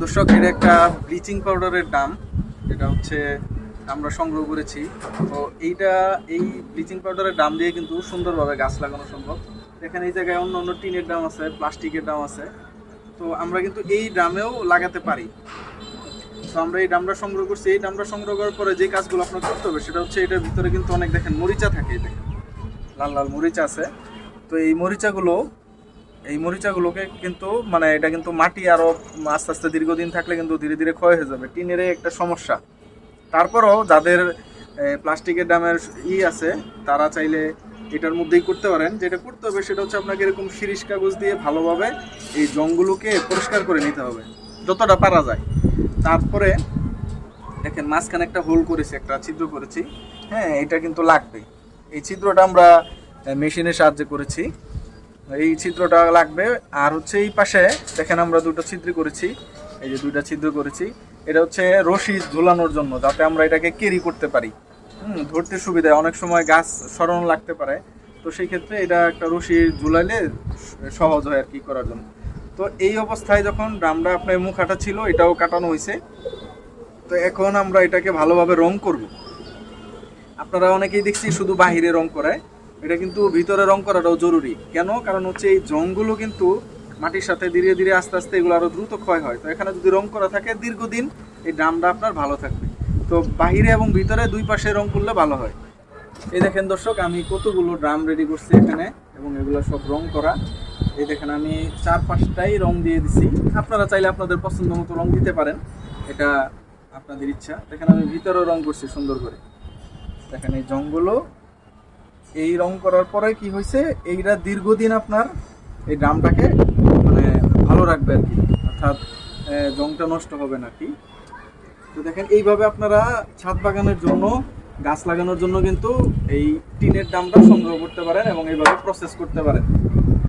দর্শক, এটা একটা ব্লিচিং পাউডারের দাম, যেটা হচ্ছে আমরা সংগ্রহ করেছি। তো এই ব্লিচিং পাউডারের দাম দিয়ে কিন্তু সুন্দরভাবে গাছ লাগানো সম্ভব। এখানে এই জায়গায় অন্য অন্য টিনের দাম আছে, প্লাস্টিকের দাম আছে, তো আমরা কিন্তু এই ড্রামেও লাগাতে পারি। তো আমরা এই ড্রামটা সংগ্রহ করছি। এই ড্রামটা সংগ্রহ করার পরে যে কাজগুলো আপনার করতে হবে সেটা হচ্ছে, এটার ভিতরে কিন্তু অনেক দেখেন মরিচা থাকে, দেখেন লাল লাল মরিচা আছে। তো এই মরিচাগুলোকে কিন্তু মানে এটা কিন্তু মাটি আরও আস্তে আস্তে দীর্ঘদিন থাকলে কিন্তু ধীরে ধীরে ক্ষয় হয়ে যাবে, টিনের একটা সমস্যা। তারপরও যাদের প্লাস্টিকের ড্রামের আছে, তারা চাইলে এটার মধ্যেই করতে পারেন। যেটা করতে হবে সেটা হচ্ছে, আপনাকে এরকম শিরিষ কাগজ দিয়ে ভালোভাবে এই জংগুলোকে পরিষ্কার করে নিতে হবে যতটা পারা যায়। তারপরে দেখেন মাঝখানে একটা হোল করেছি, একটা ছিদ্র করেছি। হ্যাঁ, এটা কিন্তু লাগবে। এই ছিদ্রটা আমরা মেশিনের সাহায্যে করেছি, এই ছিদ্রটা লাগবে। আর হচ্ছে এই পাশে দেখেন আমরা দুটো ছিদ্র করেছি, এই যে দুইটা ছিদ্র করেছি। এটা হচ্ছে রশি ঝুলানোর জন্য, যাতে আমরা এটাকে ক্যারি করতে পারি, ধরতে সুবিধায়। অনেক সময় গাছ সরানো লাগতে পারে, তো সেই ক্ষেত্রে এটা একটা রশি ঝুলাইলে সহজ হয় আর কি করার জন্য। তো এই অবস্থায় যখন ড্রামটা আপনার মুখাটা ছিল, এটাও কাটানো হয়েছে। তো এখন আমরা এটাকে ভালোভাবে রং করব। আপনারা অনেকেই দেখছি শুধু বাহিরে রং করায়, এটা কিন্তু ভিতরে রং করাটাও জরুরি। কেন? কারণ হচ্ছে এই জংগুলো কিন্তু মাটির সাথে ধীরে ধীরে আস্তে আস্তে এগুলো আরও দ্রুত ক্ষয় হয়। তো এখানে যদি রং করা থাকে দীর্ঘদিন, এই ড্রামটা আপনার ভালো থাকবে। তো বাহিরে এবং ভিতরে দুই পাশে রং করলে ভালো হয়। এই দেখেন দর্শক, আমি কতগুলো ড্রাম রেডি করছি এখানে, এবং এগুলো সব রং করা। এই দেখেন আমি 4-5টাই রং দিয়ে দিছি। আপনারা চাইলে আপনাদের পছন্দ মতো রং দিতে পারেন, এটা আপনাদের ইচ্ছা। দেখেন আমি ভিতরেও রং করছি সুন্দর করে। দেখেন এই জংগুলো এই রং করার পরে কি হয়েছে, এইটা দীর্ঘদিন আপনার এই ড্রামটাকে মানে ভালো রাখবে আর কি, অর্থাৎ জংটা নষ্ট হবে না কি। তো দেখেন এইভাবে আপনারা ছাদ বাগানের জন্য, গাছ লাগানোর জন্য কিন্তু এই টিনের ড্রামটা সংগ্রহ করতে পারেন এবং এইভাবে প্রসেস করতে পারেন।